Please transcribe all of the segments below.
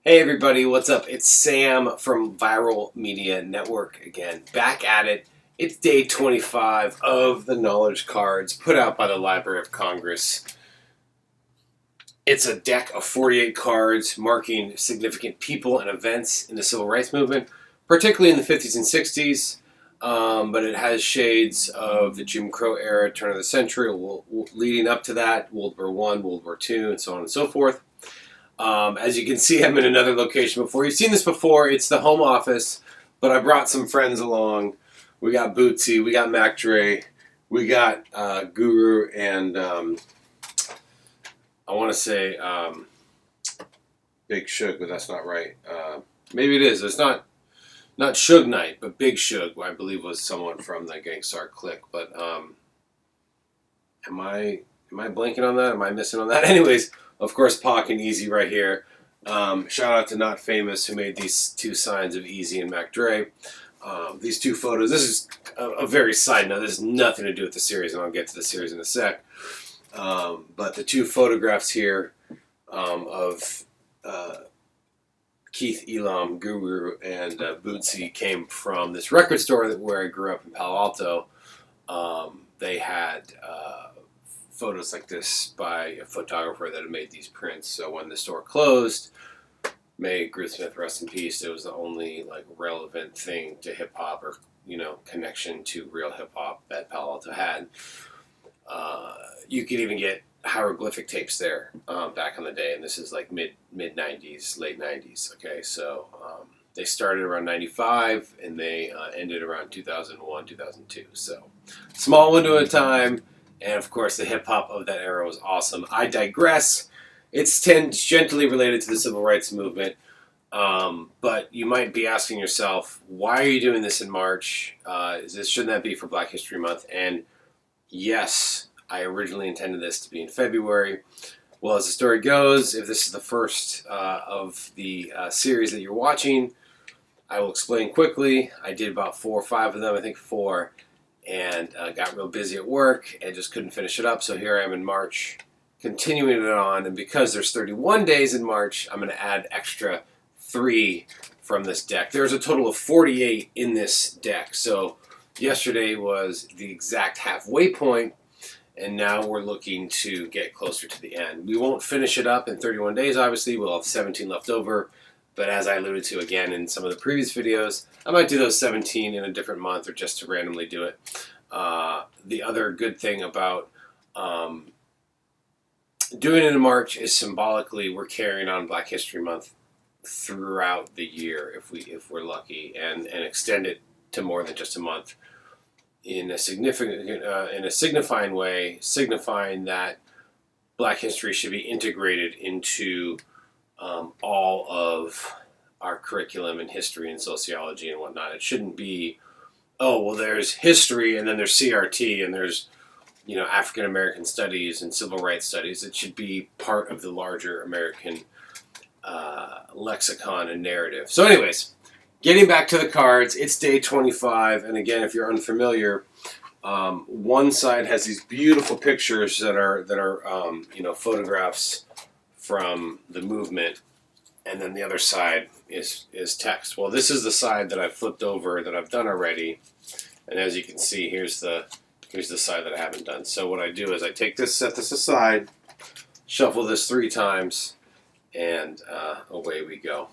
Hey everybody, what's up? It's Sam from Viral Media Network again, back at it. It's day 25 of the Knowledge Cards put out by the Library of Congress. It's a deck of 48 cards marking significant people and events in the Civil Rights Movement, particularly in the 50s and 60s, but it has shades of the Jim Crow era, turn of the century, leading up to that, World War I, World War II, and so on and so forth. As you can see, I'm in another location before. You've seen this before. It's the home office, but I brought some friends along. We got Bootsy, we got Mac Dre, we got Guru, and I want to say Big Suge, but that's not right. Maybe it is. It's not Suge Knight, but Big Suge, I believe was someone from the Gangstar Clique. But am I blanking on that? Am I missing on that? Anyways. Of course, Pac and Easy right here. Shout out to Not Famous who made these two signs of Easy and Mac Dre. These two photos, this is a very side note. This has nothing to do with the series, and I'll get to the series in a sec. But the two photographs here of Keith Elam, Guru, and Bootsy came from this record store where I grew up in Palo Alto. They had photos like this by a photographer that had made these prints. So when the store closed, May Smith rest in peace, it was the only relevant thing to hip hop or connection to real hip hop that Palo Alto had. You could even get hieroglyphic tapes there back in the day, and this is like mid 90s, late 90s. Okay, so they started around 95 and they ended around 2001, 2002. So small window of time. And of course, the hip-hop of that era was awesome. I digress. It's tangentially related to the Civil Rights Movement. But you might be asking yourself, why are you doing this in March? Shouldn't that be for Black History Month? And yes, I originally intended this to be in February. Well, as the story goes, if this is the first of the series that you're watching, I will explain quickly. I did about 4 or 5 of them, I think 4. And got real busy at work and just couldn't finish it up. So here I am in March, continuing it on. And because there's 31 days in March, I'm going to add extra 3 from this deck. There's a total of 48 in this deck. So yesterday was the exact halfway point, and now we're looking to get closer to the end. We won't finish it up in 31 days, obviously. We'll have 17 left over. But as I alluded to again in some of the previous videos, I might do those 17 in a different month or just to randomly do it. The other good thing about doing it in March is symbolically we're carrying on Black History Month throughout the year if we're lucky, and extend it to more than just a month in a signifying way, signifying that Black history should be integrated into all of our curriculum in history and sociology and whatnot. It shouldn't be, oh, well, there's history and then there's CRT and there's, African American studies and civil rights studies. It should be part of the larger American lexicon and narrative. So anyways, getting back to the cards, it's day 25. And again, if you're unfamiliar, one side has these beautiful pictures that are photographs from the movement, and then the other side is text. Well, this is the side that I've flipped over that I've done already, and as you can see, here's the side that I haven't done. So what I do is I take this, set this aside, shuffle this 3 times, and away we go.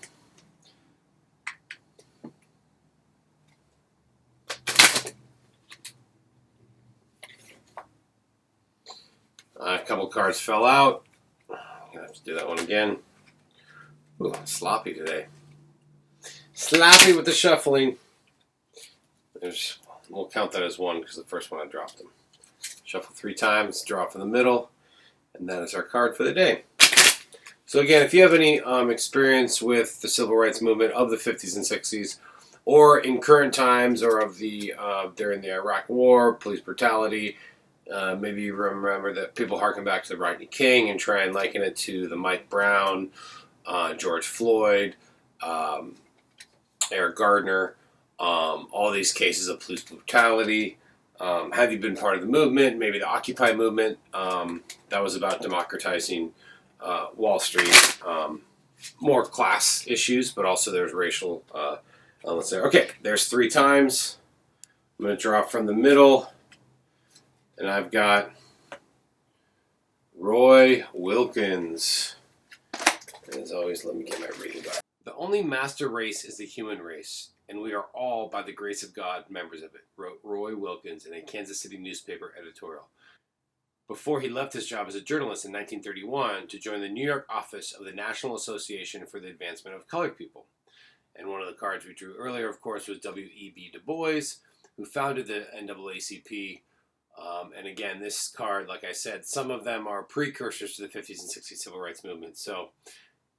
A couple cards fell out. I'm going to have to do that one again. Ooh, I'm sloppy today. Sloppy with the shuffling. We'll count that as 1 because the first one I dropped them. Shuffle 3 times, draw from the middle, and that is our card for the day. So again, if you have any experience with the Civil Rights Movement of the 50s and 60s, or in current times, or of during the Iraq War, police brutality, maybe you remember that people harken back to the Rodney King and try and liken it to the Mike Brown, George Floyd, Eric Gardner, all these cases of police brutality. Have you been part of the movement? Maybe the Occupy movement. That was about democratizing Wall Street. more class issues, but also there's racial elements there. Okay, there's 3 times. I'm going to draw from the middle, and I've got Roy Wilkins. And as always, let me get my reading back. The only master race is the human race, and we are all, by the grace of God, members of it, wrote Roy Wilkins in a Kansas City newspaper editorial, before he left his job as a journalist in 1931 to join the New York office of the National Association for the Advancement of Colored People. And one of the cards we drew earlier, of course, was W.E.B. Du Bois, who founded the NAACP. And again, this card, like I said, some of them are precursors to the 50s and 60s civil rights movement. So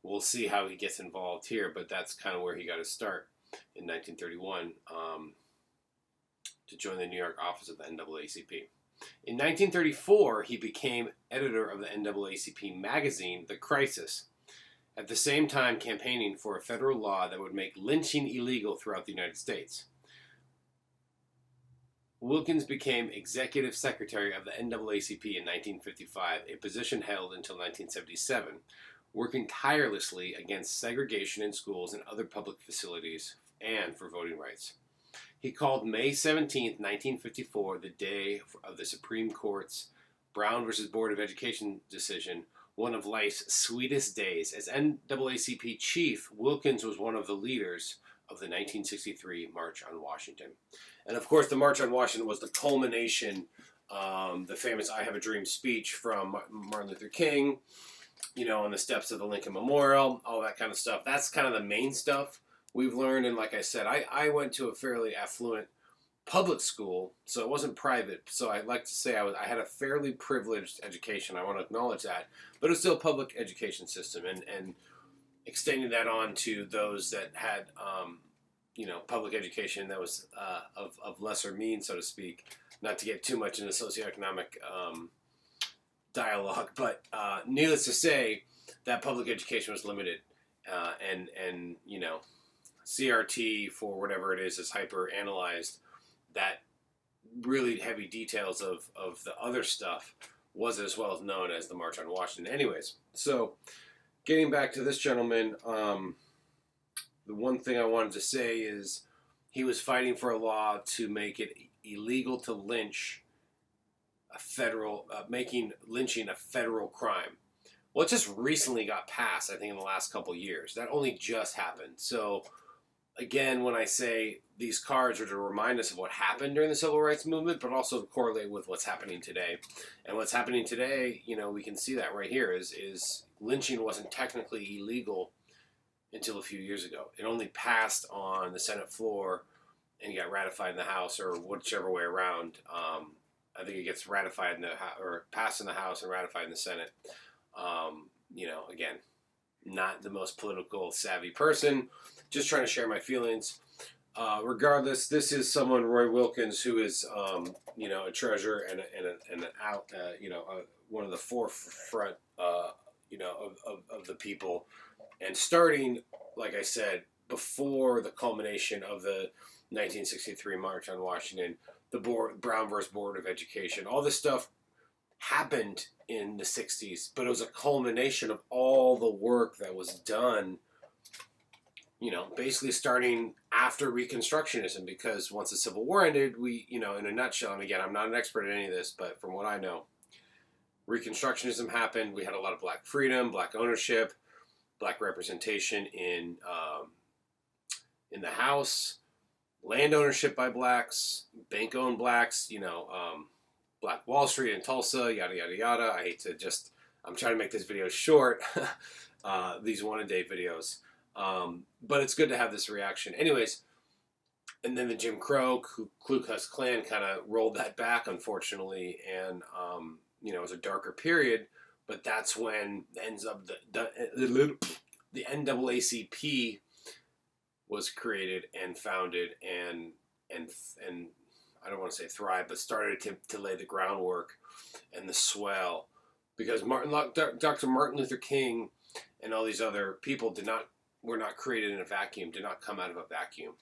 we'll see how he gets involved here, but that's kind of where he got his start in 1931 to join the New York office of the NAACP. In 1934, he became editor of the NAACP magazine, The Crisis, at the same time campaigning for a federal law that would make lynching illegal throughout the United States. Wilkins became executive secretary of the NAACP in 1955, a position held until 1977, working tirelessly against segregation in schools and other public facilities and for voting rights. He called May 17, 1954, the day of the Supreme Court's Brown v. Board of Education decision, one of life's sweetest days. As NAACP chief, Wilkins was one of the leaders of the 1963 March on Washington. And of course, the March on Washington was the culmination, the famous I Have a Dream speech from Martin Luther King, on the steps of the Lincoln Memorial, all that kind of stuff. That's kind of the main stuff we've learned. And like I said, I went to a fairly affluent public school, so it wasn't private. So I'd like to say I had a fairly privileged education. I want to acknowledge that. But it was still a public education system. And extending that on to those that had, public education that was of lesser means, so to speak, not to get too much into socioeconomic dialogue, but needless to say, that public education was limited, and CRT, for whatever it is hyper analyzed. That really heavy details of the other stuff was as well known as the March on Washington. Anyways, so getting back to this gentleman, the one thing I wanted to say is he was fighting for a law to make it illegal to lynch making lynching a federal crime. Well, it just recently got passed, I think, in the last couple years. That only just happened. So, again, when I say these cards are to remind us of what happened during the civil rights movement, but also to correlate with what's happening today. And what's happening today, we can see that right here, is lynching wasn't technically illegal until a few years ago. It only passed on the Senate floor and got ratified in the House, or whichever way around. I think it gets ratified or passed in the House and ratified in the Senate. Again, not the most political savvy person, just trying to share my feelings. Regardless, this is someone, Roy Wilkins, who is, a treasure and one of the forefront, of the people. And starting, like I said, before the culmination of the 1963 March on Washington, the Brown versus Board of Education, all this stuff happened in the 60s, but it was a culmination of all the work that was done, basically starting after Reconstructionism, because once the Civil War ended, we, in a nutshell, and again, I'm not an expert in any of this, but from what I know, Reconstructionism happened. We had a lot of black freedom, black ownership, black representation in the House, land ownership by blacks, bank-owned blacks, Black Wall Street in Tulsa, yada, yada, yada. I'm trying to make this video short, these one-a-day videos. But it's good to have this reaction. Anyways, and then the Jim Crow, Ku Klux Klan kind of rolled that back, unfortunately, and, it was a darker period, but that's when the NAACP was created and founded and I don't want to say thrive, but started to lay the groundwork and the swell, because Dr. Martin Luther King and all these other people were not created in a vacuum, did not come out of a vacuum.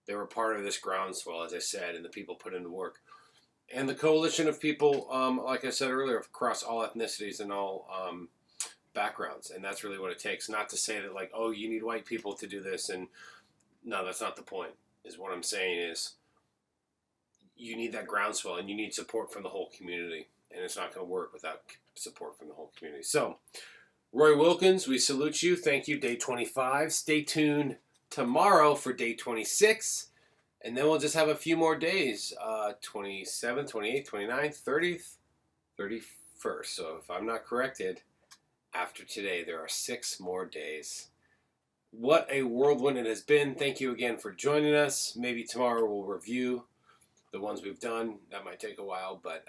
They were part of this groundswell, as I said, and the people put in the work. And the coalition of people, like I said earlier, across all ethnicities and all backgrounds, and that's really what it takes. Not to say that like, oh, you need white people to do this, and no, that's not the point. Is what I'm saying is you need that groundswell, and you need support from the whole community, and it's not going to work without support from the whole community. So, Roy Wilkins, we salute you. Thank you. Day 25. Stay tuned tomorrow for day 26. And then we'll just have a few more days. 27th, 28th, 29th, 30th, 31st. So if I'm not corrected, after today, there are 6 more days. What a whirlwind it has been. Thank you again for joining us. Maybe tomorrow we'll review the ones we've done. That might take a while. But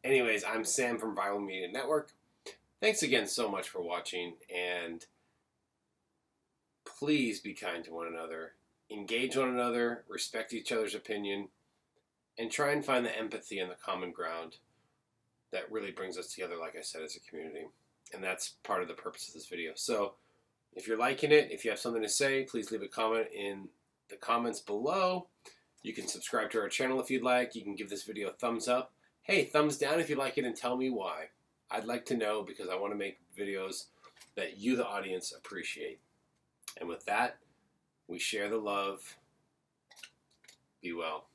anyways, I'm Sam from Viral Media Network. Thanks again so much for watching, and please be kind to one another, engage one another, respect each other's opinion, and try and find the empathy and the common ground that really brings us together, like I said, as a community. And that's part of the purpose of this video. So if you're liking it, if you have something to say, please leave a comment in the comments below. You can subscribe to our channel if you'd like. You can give this video a thumbs up. Hey, thumbs down if you like it, and tell me why. I'd like to know, because I want to make videos that you, the audience, appreciate. And with that, we share the love. Be well.